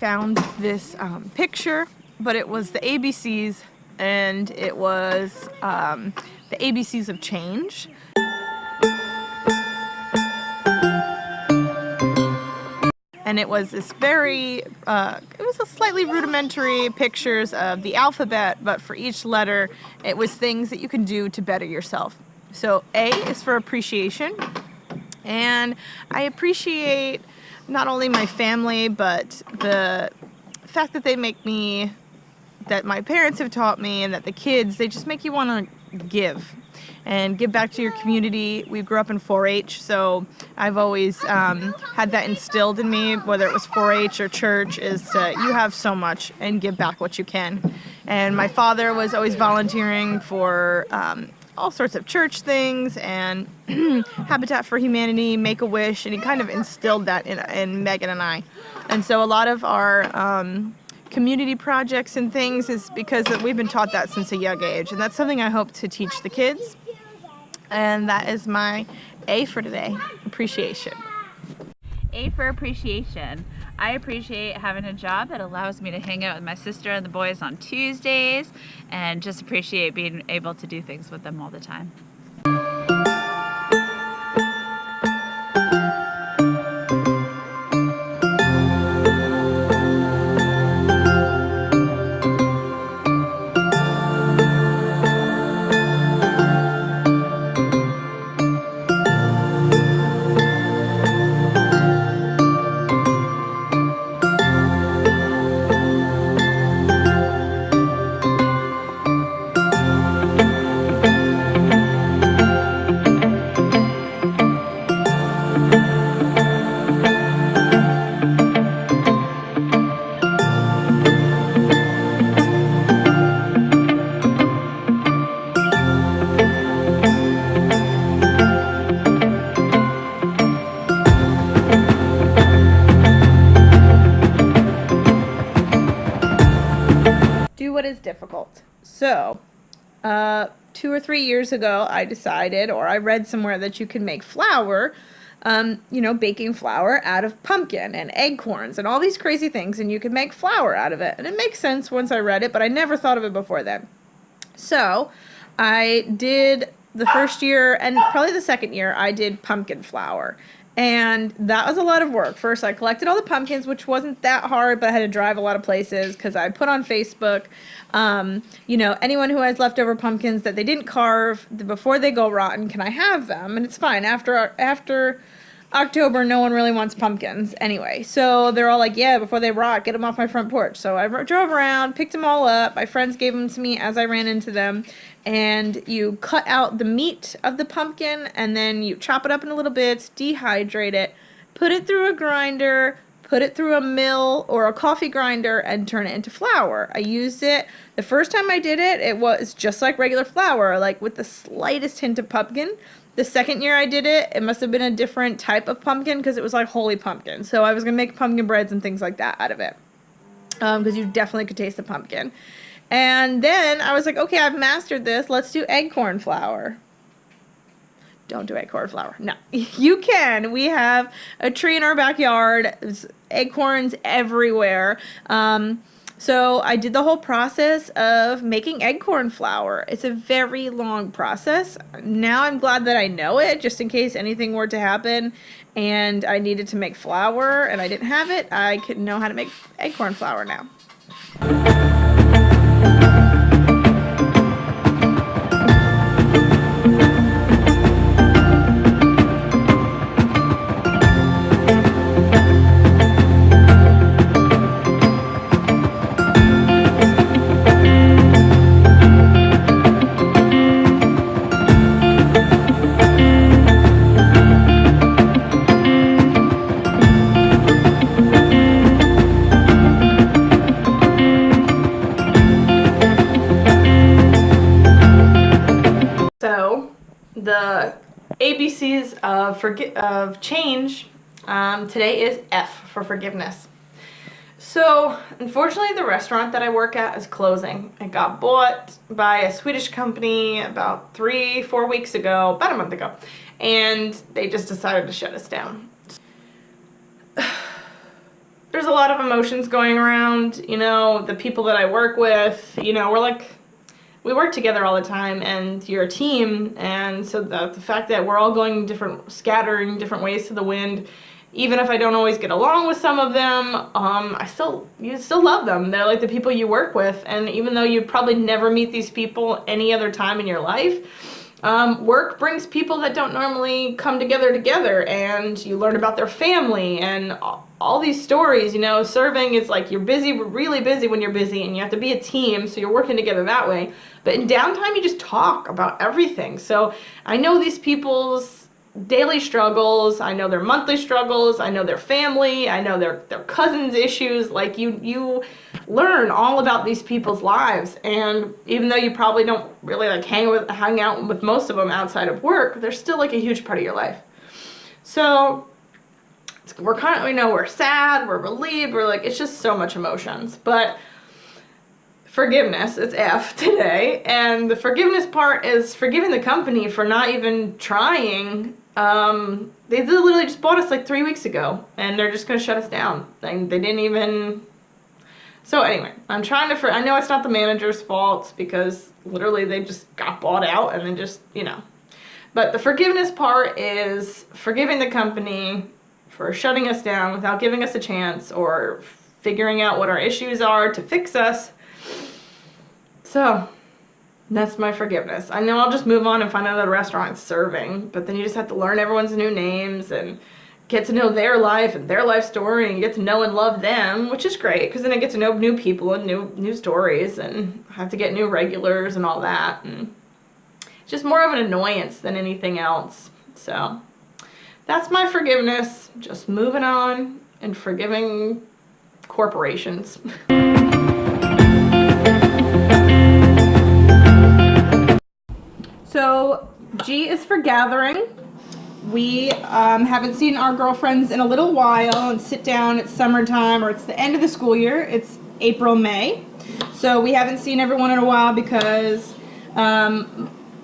found this picture, but it was the ABCs, and it was the ABCs of change. And it was this very, it was a slightly rudimentary pictures of the alphabet, but for each letter, it was things that you can do to better yourself. So A is for appreciation, and I appreciate not only my family, but the fact that they make me, that my parents have taught me, and that the kids, they just make you want to give and give back to your community. We grew up in 4-H, so I've always had that instilled in me, whether it was 4-H or church, is to, you have so much and give back what you can. And my father was always volunteering for all sorts of church things and Habitat for Humanity, Make-A-Wish, and he kind of instilled that in Megan and I. And so a lot of our community projects and things is because we've been taught that since a young age, and that's something I hope to teach the kids. And that is my A for today, appreciation. A for appreciation. I appreciate having a job that allows me to hang out with my sister and the boys on Tuesdays, and just appreciate being able to do things with them all the time. What is difficult. So 2 or 3 years ago I decided, or I read somewhere, that you can make flour, baking flour out of pumpkin and acorns and all these crazy things, and you can make flour out of it. And it makes sense once I read it, but I never thought of it before then. So I did the first year, and probably the second year, I did pumpkin flour. And that was a lot of work. First, I collected all the pumpkins, which wasn't that hard, but I had to drive a lot of places because I put on Facebook, anyone who has leftover pumpkins that they didn't carve before they go rotten, can I have them? And it's fine. After October, no one really wants pumpkins anyway. So they're all like, yeah, before they rot, get them off my front porch. So I drove around, picked them all up. My friends gave them to me as I ran into them. And you cut out the meat of the pumpkin, and then you chop it up in little bits, dehydrate it, put it through a grinder, put it through a mill or a coffee grinder, and turn it into flour. I used it, the first time I did it, it was just like regular flour, like with the slightest hint of pumpkin. The second year I did it, it must have been a different type of pumpkin because it was like holy pumpkin. So I was going to make pumpkin breads and things like that out of it, because you definitely could taste the pumpkin. And then I was like, okay, I've mastered this. Let's do acorn flour. Don't do acorn flour. No, you can. We have a tree in our backyard. There's acorns everywhere. So I did the whole process of making acorn flour. It's a very long process. Now I'm glad that I know it, just in case anything were to happen and I needed to make flour and I didn't have it. I could know how to make acorn flour now. The ABCs of change, today is F for forgiveness. So unfortunately the restaurant that I work at is closing. It got bought by a Swedish company about 3-4 weeks ago, about a month ago, and they just decided to shut us down. there's a lot of emotions going around. You know, the people that I work with, you know, we work together all the time, and you're a team, and so the fact that we're all going scattering different ways to the wind, even if I don't always get along with some of them, you still love them. They're like the people you work with, and even though you probably never meet these people any other time in your life, work brings people that don't normally come together, and you learn about their family and all these stories. You know, serving is like you're busy, really busy when you're busy, and you have to be a team, so you're working together that way. But in downtime, you just talk about everything. So I know these people's daily struggles, I know their monthly struggles, I know their family, I know their cousins' issues. Like you learn all about these people's lives, and even though you probably don't really like hang out with most of them outside of work, they're still like a huge part of your life. So we're kind of, you know, we're sad, we're relieved, we're like, it's just so much emotions. But forgiveness, it's F today, and the forgiveness part is forgiving the company for not even trying. They literally just bought us like 3 weeks ago, and they're just gonna shut us down. They didn't even. So anyway, I'm trying to. I know it's not the manager's fault, because literally they just got bought out, and then just, you know. But the forgiveness part is forgiving the company for shutting us down without giving us a chance or figuring out what our issues are to fix us. So that's my forgiveness. I know I'll just move on and find another restaurant serving, but then you just have to learn everyone's new names and get to know their life and their life story, and you get to know and love them, which is great, because then I get to know new people and new stories, and I have to get new regulars and all that. And it's just more of an annoyance than anything else. So that's my forgiveness. Just moving on and forgiving corporations. So G is for gathering. We haven't seen our girlfriends in a little while and sit down. It's summertime, or it's the end of the school year. It's April, May. So we haven't seen everyone in a while because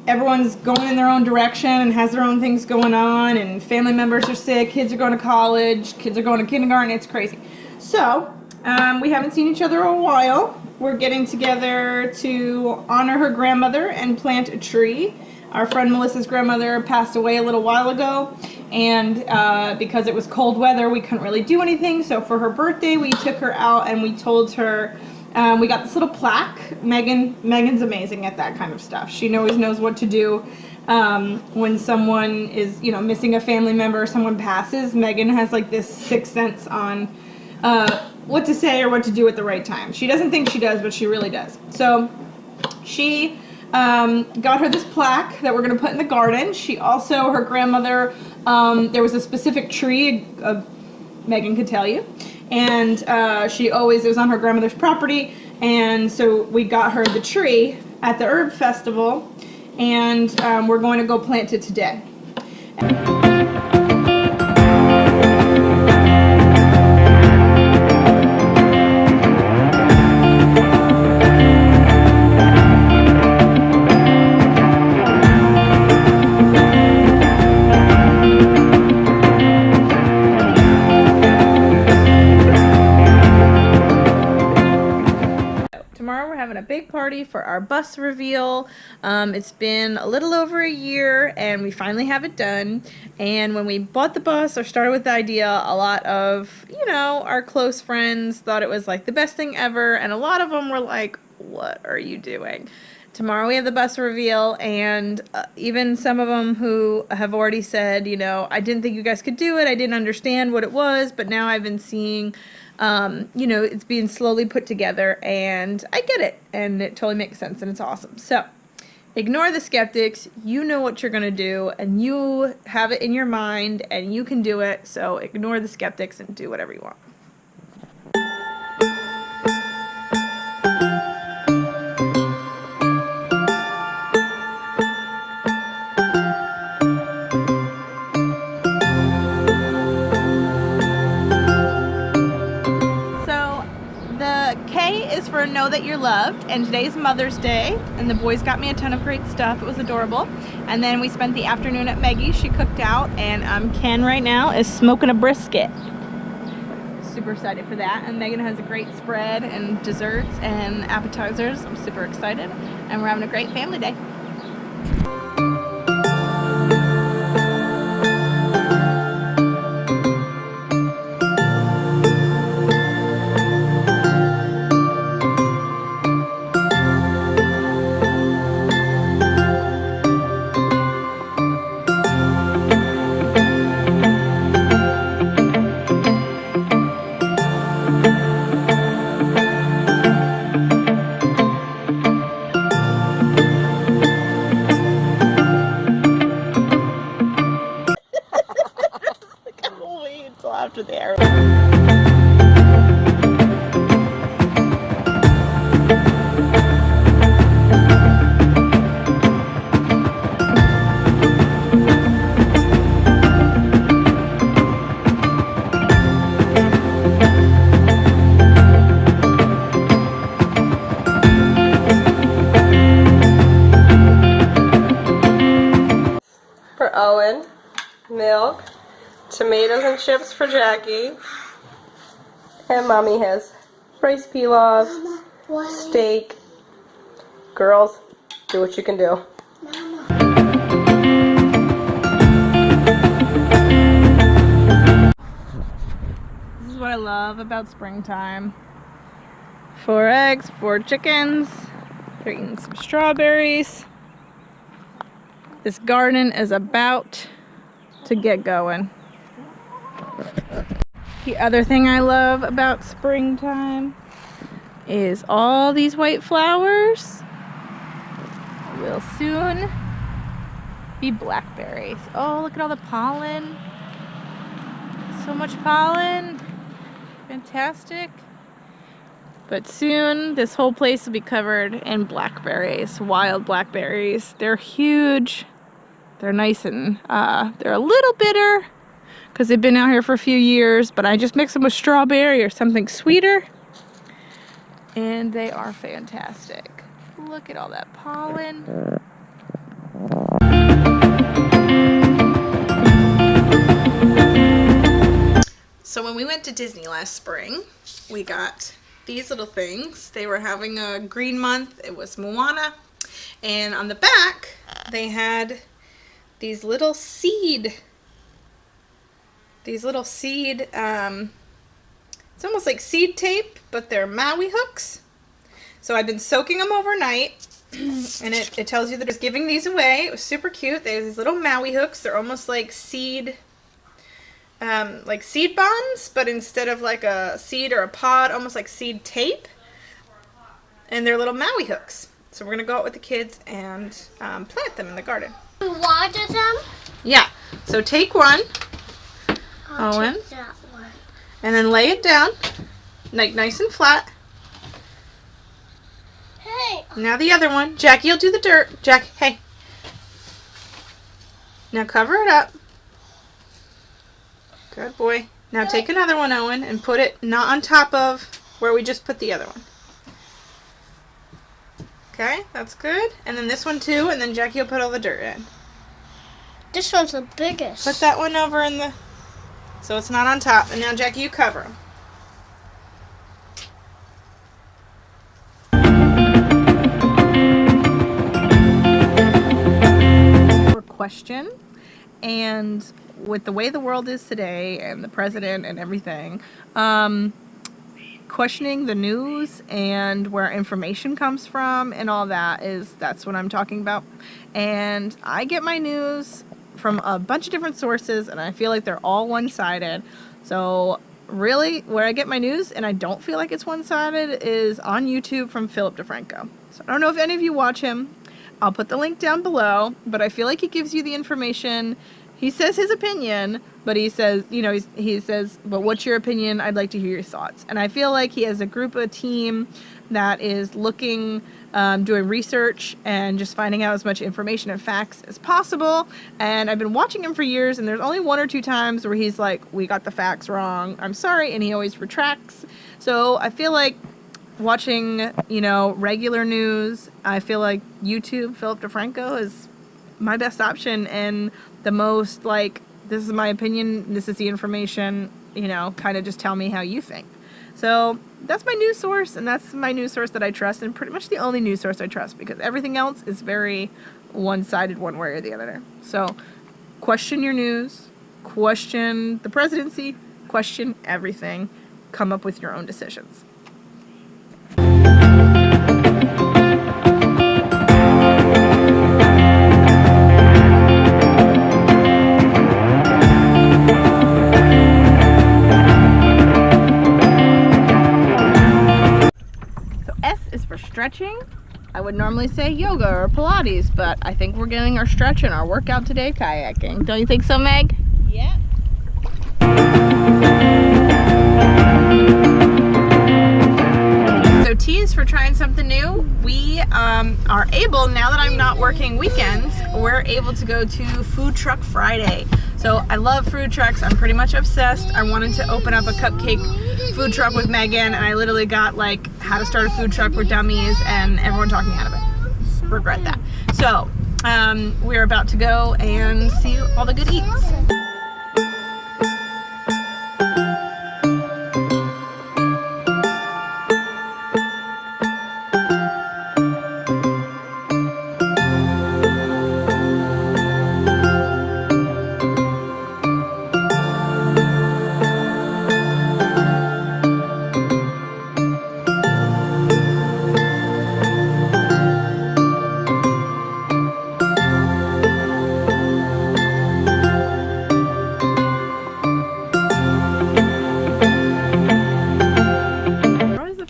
everyone's going in their own direction and has their own things going on, and family members are sick, kids are going to college, kids are going to kindergarten. It's crazy. So we haven't seen each other in a while. We're getting together to honor her grandmother and plant a tree. Our friend Melissa's grandmother passed away a little while ago, and because it was cold weather, we couldn't really do anything. So for her birthday, we took her out and we told her, we got this little plaque. Megan's amazing at that kind of stuff. She always knows what to do when someone is, you know, missing a family member or someone passes. Megan has like this sixth sense on what to say or what to do at the right time. She doesn't think she does, but she really does. So she got her this plaque that we're going to put in the garden. She also, her grandmother, there was a specific tree, Megan could tell you, and it was on her grandmother's property, and so we got her the tree at the Herb Festival, and we're going to go plant it today. Tomorrow we're having a big party for our bus reveal. It's been a little over a year, and we finally have it done. And when we bought the bus or started with the idea, a lot of, you know, our close friends thought it was like the best thing ever, and a lot of them were like, what are you doing? Tomorrow we have the bus reveal, and even some of them who have already said, you know, I didn't think you guys could do it, I didn't understand what it was, but now I've been seeing, you know, it's being slowly put together, and I get it, and it totally makes sense, and it's awesome. So ignore the skeptics. You know what you're going to do, and you have it in your mind, and you can do it. So ignore the skeptics and do whatever you want. Is for Know That You're Loved, and today's Mother's Day, and the boys got me a ton of great stuff. It was adorable. And then we spent the afternoon at Maggie's. She cooked out, and Ken right now is smoking a brisket. Super super excited for that. And Megan has a great spread and desserts and appetizers. I'm super excited. And we're having a great family day. After there. For Owen, milk, tomatoes and chips for Jackie, and Mommy has rice pilaf, steak. Girls, do what you can do. This is what I love about springtime. 4 eggs, 4 chickens. They're eating some strawberries. This garden is about to get going. The other thing I love about springtime is all these white flowers will soon be blackberries. Oh, look at all the pollen. So much pollen. Fantastic. But soon this whole place will be covered in blackberries, wild blackberries. They're huge. They're nice and they're a little bitter because they've been out here for a few years, but I just mix them with strawberry or something sweeter, and they are fantastic. Look at all that pollen. So when we went to Disney last spring, we got these little things. They were having a green month. It was Moana, and on the back they had these little seed, it's almost like seed tape, but they're Maui hooks. So I've been soaking them overnight, and it tells you that it's giving these away. It was super cute. They have these little Maui hooks. They're almost like seed bombs, but instead of like a seed or a pod, almost like seed tape. And they're little Maui hooks. So we're gonna go out with the kids and plant them in the garden. You water them? Yeah. So take one, I'll Owen, take that one. and then lay it down, like nice and flat. Hey, Now the other one. Jackie will do the dirt. Jackie, hey. Now cover it up. Good boy. Now take another one, Owen, and put it not on top of where we just put the other one. Okay, that's good. And then this one too, and then Jackie will put all the dirt in. this one's the biggest. Put that one over in the... so it's not on top. And now, Jackie, you cover them. Question, and with the way the world is today and the president and everything, questioning the news and where information comes from and all that's what I'm talking about. And I get my news from a bunch of different sources, and I feel like they're all one-sided. So really, where I get my news and I don't feel like it's one-sided is on YouTube from Philip DeFranco. So I don't know if any of you watch him. I'll put the link down below, but I feel like he gives you the information. He says his opinion, but he says, he says, but what's your opinion? I'd like to hear your thoughts. And I feel like he has a team that is looking, doing research and just finding out as much information and facts as possible. And I've been watching him for years, and there's only 1 or 2 times where he's like, we got the facts wrong, I'm sorry, and he always retracts. So I feel like watching, regular news, I feel like YouTube, Philip DeFranco is my best option and the most, this is my opinion, this is the information, you know, kind of just tell me how you think. So that's my news source, and that's my news source that I trust, and pretty much the only news source I trust, because everything else is very one-sided one way or the other. So question your news, question the presidency, question everything, come up with your own decisions. S is for stretching. I would normally say yoga or Pilates, but I think we're getting our stretch and our workout today kayaking. Don't you think so, Meg? Yeah. So T is for trying something new. We are able, now that I'm not working weekends, we're able to go to Food Truck Friday. So I love food trucks. I'm pretty much obsessed. I wanted to open up a cupcake food truck with Megan, and I literally got like how to start a food truck for dummies, and everyone talked me out of it. Regret that. So we're about to go and see all the good eats.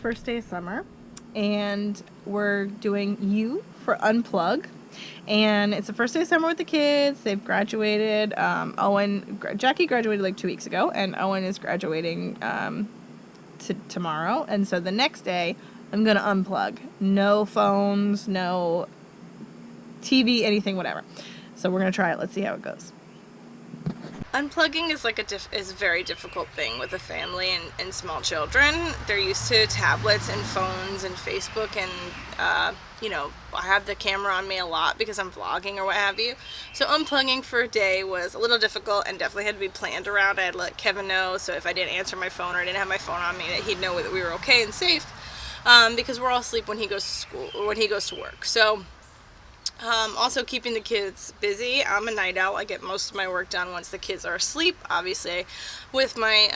First day of summer, and we're doing U for unplug, and it's the first day of summer with the kids. They've graduated. Jackie graduated like 2 weeks ago, and Owen is graduating tomorrow, and so the next day I'm gonna unplug. No phones, no TV, anything, whatever. So we're gonna try it. Let's see how it goes. Unplugging is like a very difficult thing with a family and small children. They're used to tablets and phones and Facebook, and you know, I have the camera on me a lot because I'm vlogging or what have you. So unplugging for a day was a little difficult and definitely had to be planned around. I had to let Kevin know, so if I didn't answer my phone or I didn't have my phone on me, that he'd know that we were okay and safe, because we're all asleep when he goes to school or when he goes to work. So also keeping the kids busy. I'm a night owl. I get most of my work done once the kids are asleep. Obviously, with my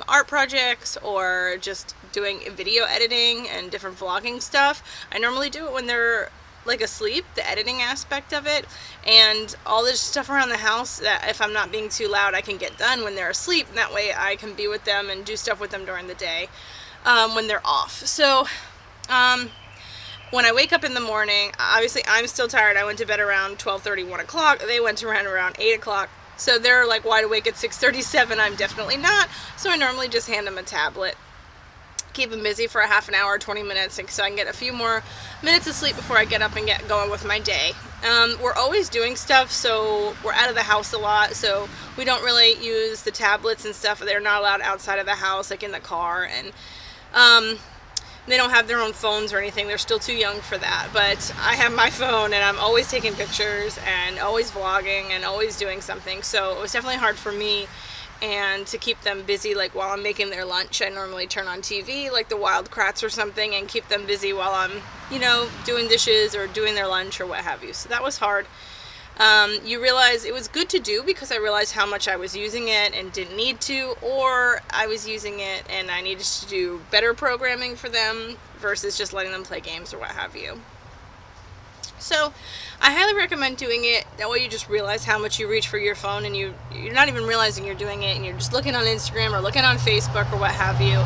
art projects or just doing video editing and different vlogging stuff, I normally do it when they're like asleep, the editing aspect of it, and all this stuff around the house that if I'm not being too loud, I can get done when they're asleep, and that way I can be with them and do stuff with them during the day when they're off. So when I wake up in the morning, obviously I'm still tired. I went to bed around 12:30, 1 o'clock. They went to around 8 o'clock. So they're like wide awake at 6:37. I'm definitely not. So I normally just hand them a tablet, keep them busy for a half an hour, 20 minutes, so I can get a few more minutes of sleep before I get up and get going with my day. We're always doing stuff, so we're out of the house a lot, so we don't really use the tablets and stuff. They're not allowed outside of the house, like in the car, and they don't have their own phones or anything. They're still too young for that. But I have my phone, and I'm always taking pictures and always vlogging and always doing something. So it was definitely hard for me and to keep them busy. Like while I'm making their lunch, I normally turn on TV, like the Wild Kratts or something, and keep them busy while I'm, you know, doing dishes or doing their lunch or what have you. So that was hard. You realize it was good to do because I realized how much I was using it and didn't need to, or I was using it and I needed to do better programming for them versus just letting them play games or what have you. So I highly recommend doing it. That way you just realize how much you reach for your phone, and you're not even realizing you're doing it, and you're just looking on Instagram or looking on Facebook or what have you,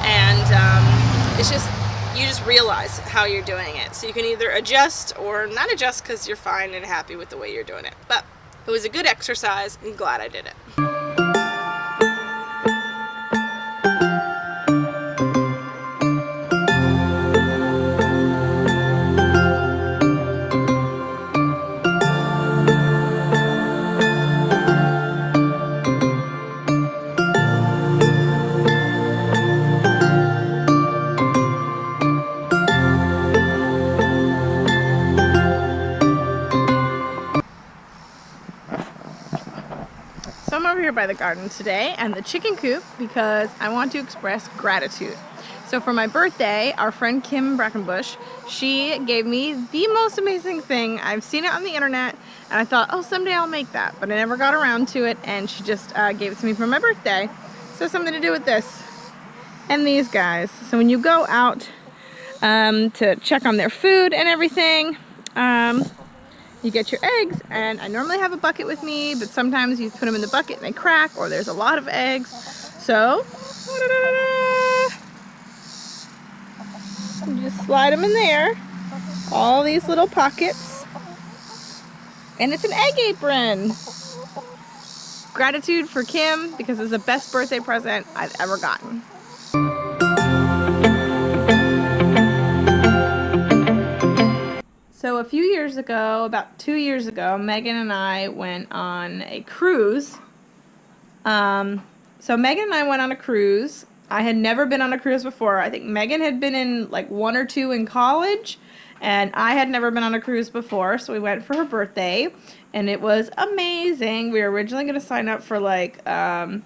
and it's just, you just realize how you're doing it. So you can either adjust or not adjust because you're fine and happy with the way you're doing it. But it was a good exercise. I'm glad I did it. So I'm over here by the garden today and the chicken coop because I want to express gratitude. So for my birthday, our friend Kim Brackenbush, she gave me the most amazing thing. I've seen it on the internet and I thought, oh, someday I'll make that, but I never got around to it, and she just gave it to me for my birthday. So something to do with this and these guys. So when you go out to check on their food and everything, you get your eggs, and I normally have a bucket with me, but sometimes you put them in the bucket and they crack, or there's a lot of eggs. So you just slide them in there, all these little pockets, and it's an egg apron. Gratitude for Kim because it's the best birthday present I've ever gotten. So a few years ago, about 2 years ago, Megan and I went on a cruise. So Megan and I went on a cruise. I had never been on a cruise before. I think Megan had been in like 1 or 2 in college, and I had never been on a cruise before, so we went for her birthday, and it was amazing. We were originally going to sign up for like a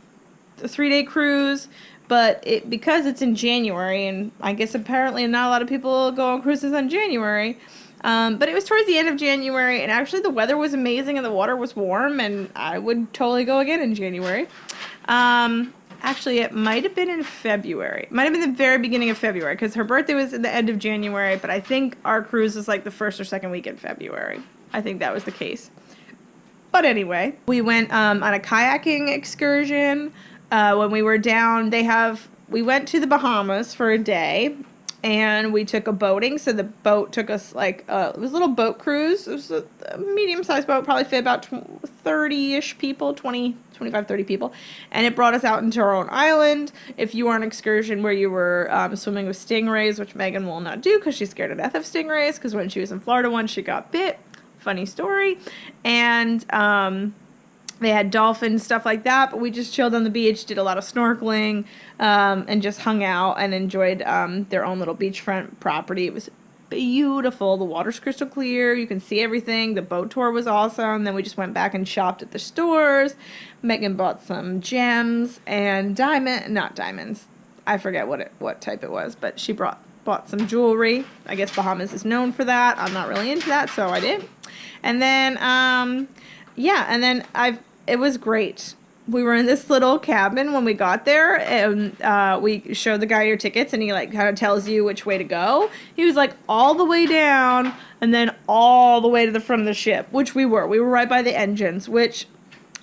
3-day cruise, but because it's in January, and I guess apparently not a lot of people go on cruises in January, but it was towards the end of January, and actually the weather was amazing and the water was warm, and I would totally go again in January. Actually, it might have been in February. It might have been the very beginning of February, because her birthday was at the end of January, but I think our cruise was like the 1st or 2nd week in February. I think that was the case. But anyway, we went on a kayaking excursion. When we were down, we went to the Bahamas for a day, and we took a boating. So the boat took us it was a little boat cruise. It was a medium-sized boat, probably fit about 30-ish people, 25, 30 people. And it brought us out into our own island. If you were on an excursion where you were swimming with stingrays, which Megan will not do because she's scared to death of stingrays, because when she was in Florida once, she got bit. Funny story. And they had dolphins, stuff like that, but we just chilled on the beach, did a lot of snorkeling, and just hung out and enjoyed their own little beachfront property. It was beautiful. The water's crystal clear. You can see everything. The boat tour was awesome. Then we just went back and shopped at the stores. Megan bought some gems and not diamonds. I forget what type it was, but she bought some jewelry. I guess Bahamas is known for that. I'm not really into that, so I did. And then, it was great. We were in this little cabin when we got there, and we showed the guy your tickets, and he kind of tells you which way to go. He was all the way down and then all the way to the front of the ship, which we were. We were right by the engines, which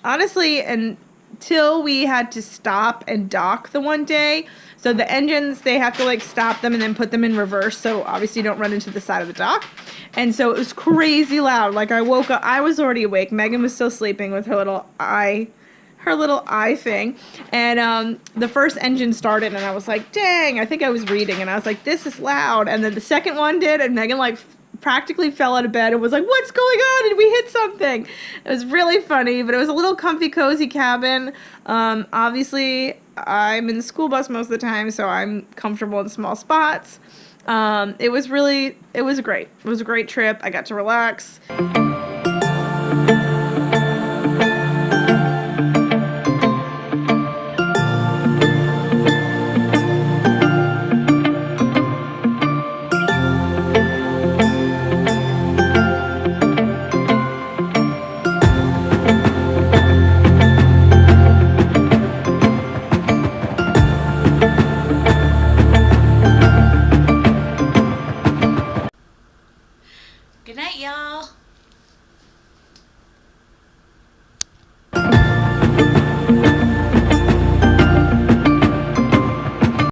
honestly, until we had to stop and dock the one day, so the engines, they have to stop them and then put them in reverse, so obviously you don't run into the side of the dock. And so it was crazy loud. I woke up, I was already awake. Megan was still sleeping with her little eye thing. And the first engine started, and I was like, dang, I think I was reading, and I was like, this is loud. And then the second one did, and Megan practically fell out of bed and was like, what's going on? Did we hit something? It was really funny, but it was a little comfy, cozy cabin. Obviously, I'm in the school bus most of the time, so I'm comfortable in small spots. It was great. It was a great trip. I got to relax.